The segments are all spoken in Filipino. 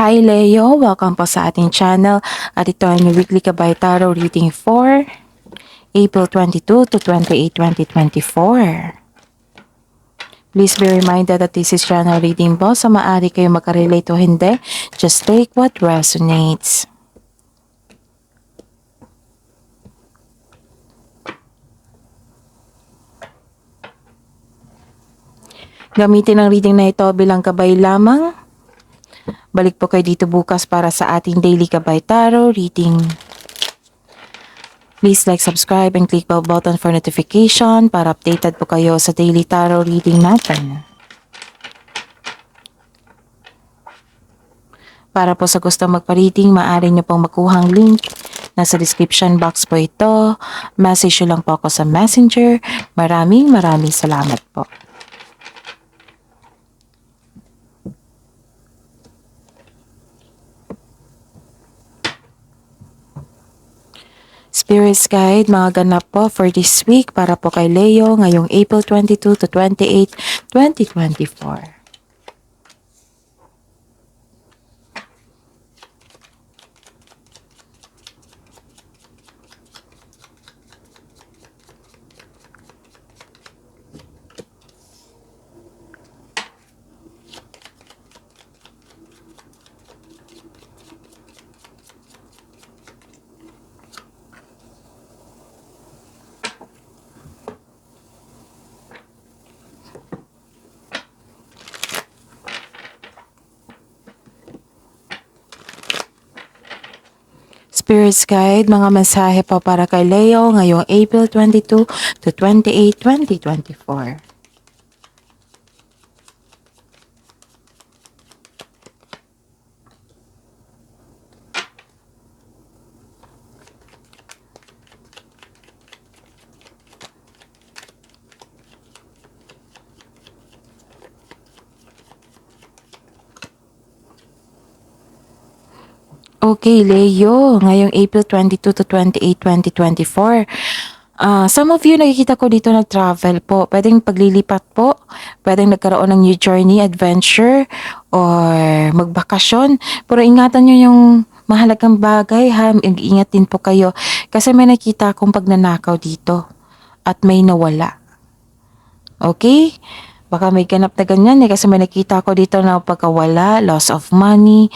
Hi Leo! Welcome po sa ating channel at ito ang yung weekly Kabay Tarot reading for April 22 to 28, 2024. Please be reminded that this is channel reading po, so maaari kayo makarelate o hindi. Just take what resonates. Gamitin ang reading na ito bilang gabay lamang. Balik po kayo dito bukas para sa ating daily Kabay Tarot reading. Please like, subscribe, and click bell button for notification para updated po kayo sa daily tarot reading natin. Para po sa gusto magpa-reading, maaari nyo pong makuhang link. Nasa description box po ito. Message nyo lang po ako sa Messenger. Maraming salamat po. Spirits Guide, mga ganap po for this week para po kay Leo ngayong April 22 to 28, 2024. Spirits Guide, mga mensahe po para kay Leo ngayong April 22 to 28, 2024. Okay, Leo, ngayong April 22 to 28, 2024. Some of you nakikita ko dito nag-travel po. Pwedeng paglilipat po, pwedeng nagkaroon ng new journey, adventure, or magbakasyon. Pero ingatan nyo yung mahalagang bagay ha, ingat din po kayo. Kasi may nakita akong pagnanakaw dito at may nawala. Okay? Baka may ganap na ganyan kasi may nakita ko dito na pagkawala, loss of money,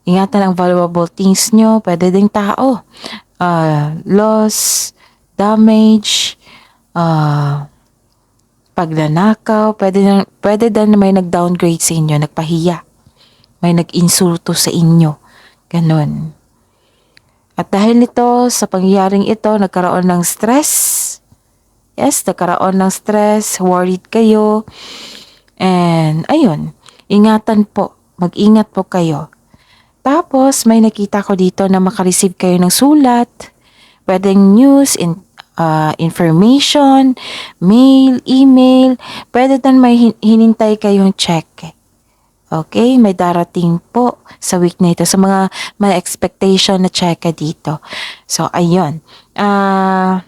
ingatan ang valuable things nyo, pwede ding tao. Loss, damage, pagnanakaw, pwede din na may nag-downgrade sa inyo, nagpahiya. May nag-insulto sa inyo. Ganon. At dahil nito, sa pangyayaring ito, nagkaroon ng stress. Yes, nagkaroon ng stress, worried kayo. And, ayun, ingatan po. Mag-ingat po kayo. Tapos, may nakita ko dito na makareceive kayo ng sulat. Pwedeng news, information, mail, email. Pwede din may hinintay kayong check. Okay? May darating po sa week na ito. Sa mga may expectation na check dito. So, ayun. Ang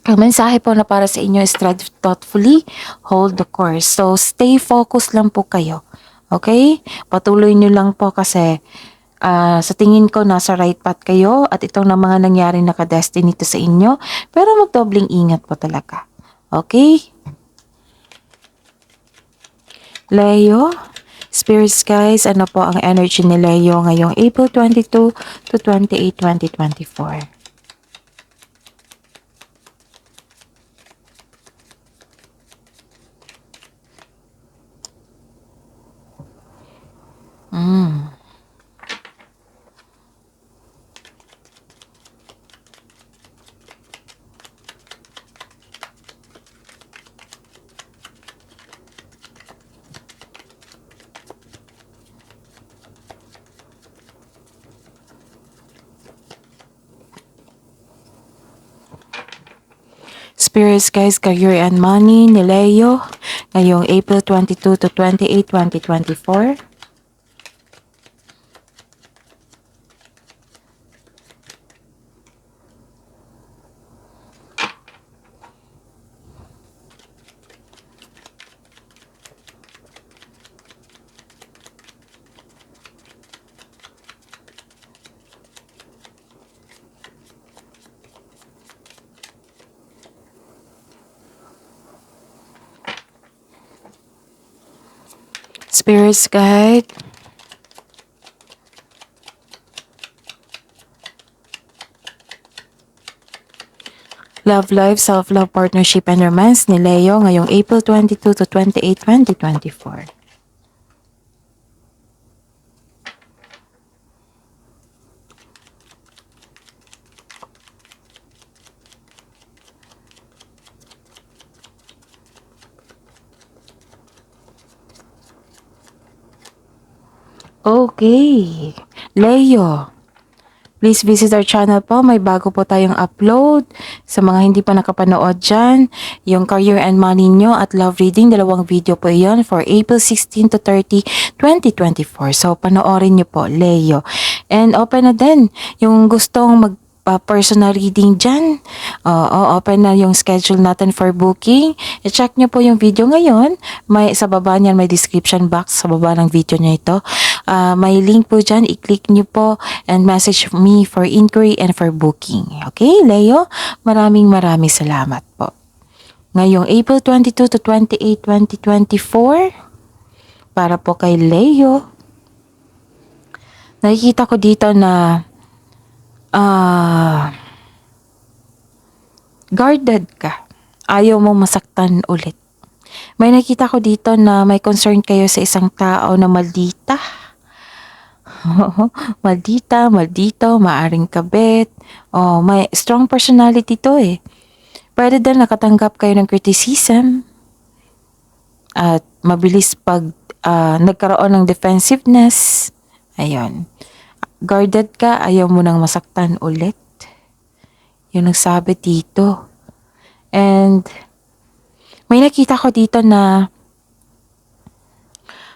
mensahe po na para sa inyo is tread thoughtfully, hold the course. So, stay focused lang po kayo. Okay? Patuloy nyo lang po kasi sa tingin ko nasa right path kayo at itong na mga nangyari naka-destiny to sa inyo. Pero magdobling ingat po talaga. Okay? Leo, Spirits guys, ano po ang energy ni Leo ngayong April 22 to 28, 2024? Spirits guys, career and money ni Leo ngayong April 22 to 28, 2024. Spirits guide. Love life, self-love, partnership, and romance ni Leo ngayong April 22 to 28, 2024. Okay, Leo. Please visit our channel po. May bago po tayong upload. Sa mga hindi pa nakapanood dyan, yung career and money nyo at love reading, dalawang video po yon for April 16 to 30, 2024. So, panoorin nyo po, Leo. And open na din yung gustong personal reading dyan. Open na yung schedule natin for booking. I-check nyo po yung video ngayon. Sa baba niyan may description box sa baba ng video nyo ito. May link po dyan. I-click nyo po and message me for inquiry and for booking. Okay, Leo? Maraming salamat po. Ngayong April 22 to 28, 2024, para po kay Leo, nakikita ko dito na guarded ka. Ayaw mo masaktan ulit. May nakita ko dito na may concern kayo sa isang tao na maldita. Maldito, maaring kabit. May strong personality to eh. Pwede din nakatanggap kayo ng criticism. At mabilis pag nagkaroon ng defensiveness. Ayun. Guarded ka, ayaw mo nang masaktan ulit. Yun ang sabi dito. And may nakita ko dito na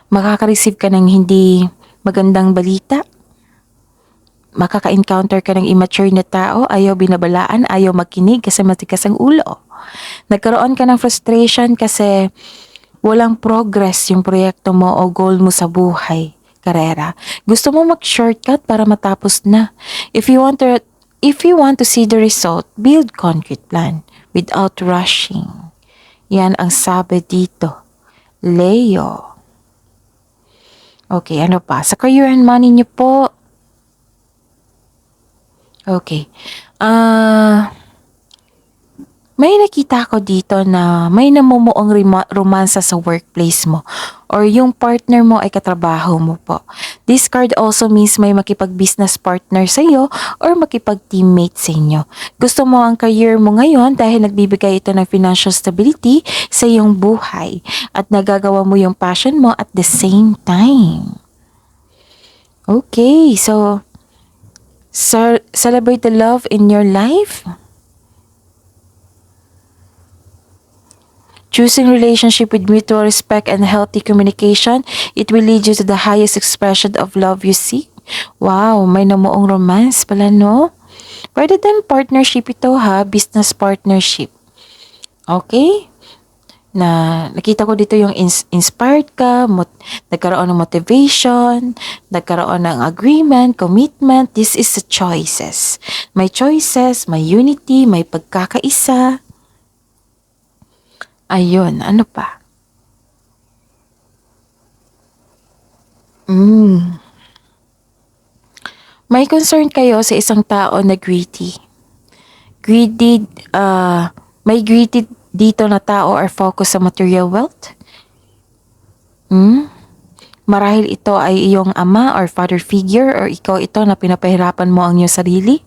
makaka-receive ka ng hindi magandang balita. Makaka-encounter ka ng immature na tao, ayaw binabalaan, ayaw makinig kasi matigas ang ulo. Nagkaroon ka ng frustration kasi walang progress yung proyekto mo o goal mo sa buhay. Karera. Gusto mo mag-shortcut para matapos na. If you want to see the result, build concrete plan without rushing. Yan ang sabi dito. Leo. Okay, ano pa? Sa career and money niyo po. Okay. May nakita ko dito na may namumuong romansa sa workplace mo or yung partner mo ay katrabaho mo po. This card also means may makipag-business partner sa iyo or makipag-teammate sa inyo. Gusto mo ang career mo ngayon dahil nagbibigay ito ng financial stability sa iyong buhay at nagagawa mo yung passion mo at the same time. Okay, so celebrate the love in your life. Choosing relationship with mutual respect and healthy communication, it will lead you to the highest expression of love you seek. Wow, may namuong romance pala, no? Pwede din partnership ito ha, business partnership. Okay? Nakita ko dito yung inspired ka, nagkaroon ng motivation, nagkaroon ng agreement, commitment. This is the choices. May choices, may unity, may pagkakaisa. Ayun, ano pa? May concern kayo sa isang tao na greedy. May greedy dito na tao or focus sa material wealth. Marahil ito ay iyong ama or father figure or ikaw ito na pinapahirapan mo ang iyong sarili.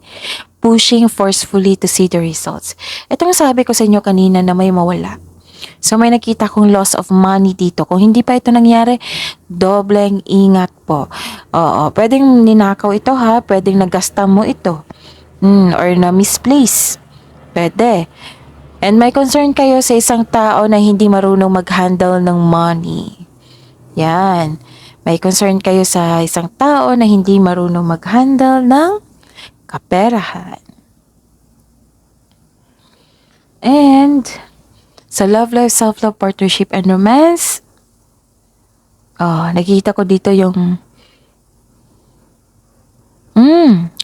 Pushing forcefully to see the results. Itong sabi ko sa inyo kanina na may mawala. So may nakita kong loss of money dito. Kung hindi pa ito nangyari, dobleng ingat po. Pwedeng ninakaw ito ha, pwedeng nagasta mo ito. Or na misplace. Pwede. And may concern kayo sa isang tao na hindi marunong mag-handle ng money. Yan. May concern kayo sa isang tao na hindi marunong mag-handle ng kaperahan. And sa love life, self-love, partnership, and romance, nakita ko dito yung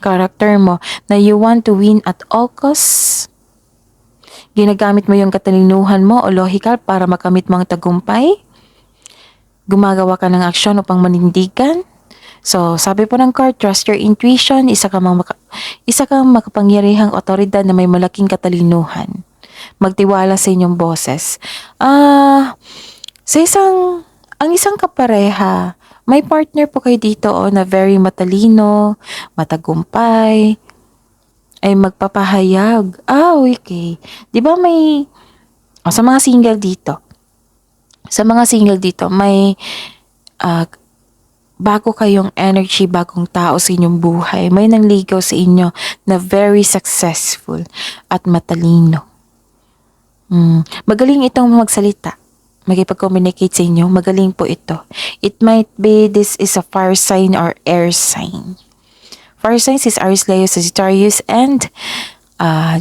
character mo na you want to win at all costs. Ginagamit mo yung katalinuhan mo o logical para makamit mo ang tagumpay. Gumagawa ka ng aksyon upang manindigan. So, sabi po ng card, trust your intuition, isa kang makapangyarihang otoridad na may malaking katalinuhan. Magtiwala sa inyong boses. Sa ang isang kapareha, may partner po kayo dito na very matalino, matagumpay, ay magpapahayag. Okay. Di ba sa mga single dito, may bago kayong energy, bagong tao sa inyong buhay. May nangligaw sa inyo na very successful at matalino. Magaling itong magsalita. Magipag-communicate sa inyo. Magaling po ito. It might be this is a fire sign or air sign. Fire signs is Aries, Leo, Sagittarius, and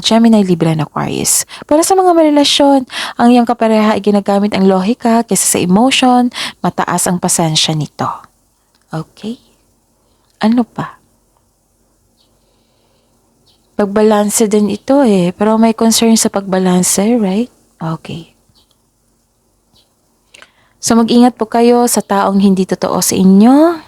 Gemini, Libra, and Aquarius. Para sa mga relasyon, ang iyong kapareha ay ginagamit ang lohika kaysa sa emotion, mataas ang pasensya nito. Okay? Ano pa? Pagbalanse din ito pero may concern sa pagbalanse, right? Okay. So mag-ingat po kayo sa taong hindi totoo sa inyo.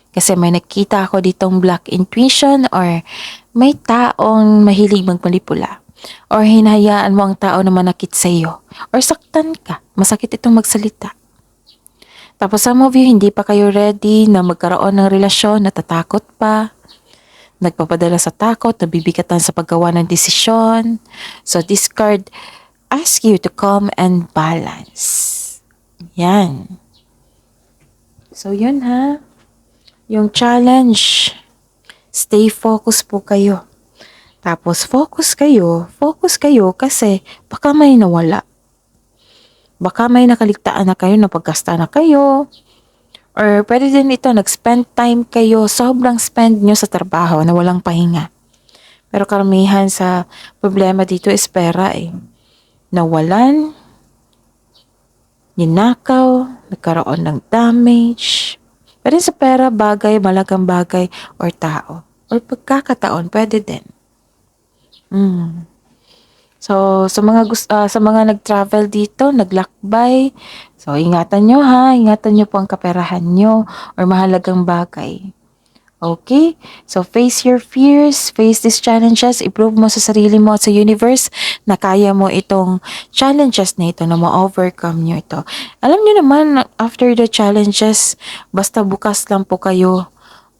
Kasi may nakita ako ditong black intuition or may taong mahilig magmanipula. Or hinahayaan mo ang tao na manakit sa iyo. Or saktan ka. Masakit itong magsalita. Tapos some of you, hindi pa kayo ready na magkaroon ng relasyon, natatakot pa. Nagpapadala sa takot, nabibigatan sa paggawa ng desisyon. So this card asks you to calm and balance. Yan. So yun ha. Yung challenge, stay focused po kayo. Tapos focus kayo kasi baka may nawala. Baka may nakaligtaan na kayo, napagkasta na kayo. Or pwede din ito, nag-spend time kayo, sobrang spend nyo sa trabaho na walang pahinga. Pero karamihan sa problema dito is pera Nawalan, ninakaw, nagkaroon ng damage. Pero sa pera, bagay, malagang bagay, or tao. Or pagkakataon, pwede din. So, sa mga nag-travel dito, naglakbay, so ingatan nyo ingatan nyo po ang kaperahan nyo or mahalagang bagay. Okay? So, face your fears, face these challenges, i-prove mo sa sarili mo at sa universe na kaya mo itong challenges na ito, na ma-overcome nyo ito. Alam nyo naman, after the challenges, basta bukas lang po kayo,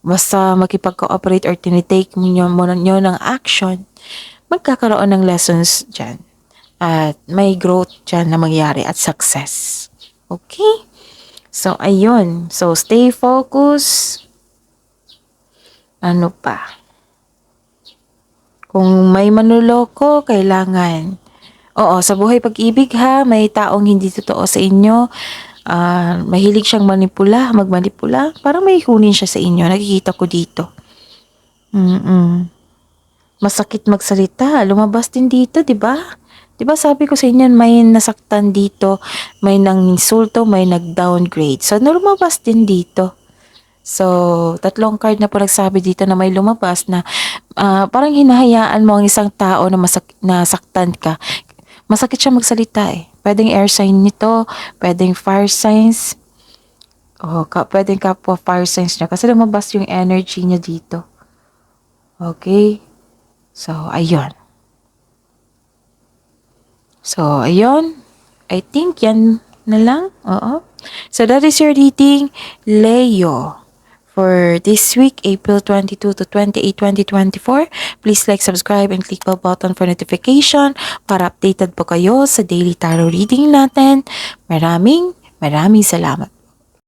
basta makipag-cooperate or tinitake nyo ng action, magkakaroon ng lessons dyan. At may growth dyan na mangyari at success. Okay? So, ayun. So, stay focused. Ano pa? Kung may manloloko, kailangan. Sa buhay pag-ibig may taong hindi totoo sa inyo. Mahilig siyang magmanipula. Parang may kunin siya sa inyo. Nakikita ko dito. Masakit magsalita. Lumabas din dito, di ba? Di ba sabi ko sa inyo, may nasaktan dito, may nang-insulto, may nag-downgrade. So, lumabas din dito. So, 3 card na po nagsabi dito na may lumabas na parang hinahayaan mo ang isang tao na nasaktan ka. Masakit siya magsalita Pwedeng air sign nito, pwedeng fire signs. Pwedeng kapwa fire signs niya kasi lumabas yung energy niya dito. Okay? So, ayun. I think yan na lang. So, that is your reading, Leo. For this week, April 22 to 28, 2024, please like, subscribe, and click the button for notification para updated po kayo sa daily tarot reading natin. Maraming salamat.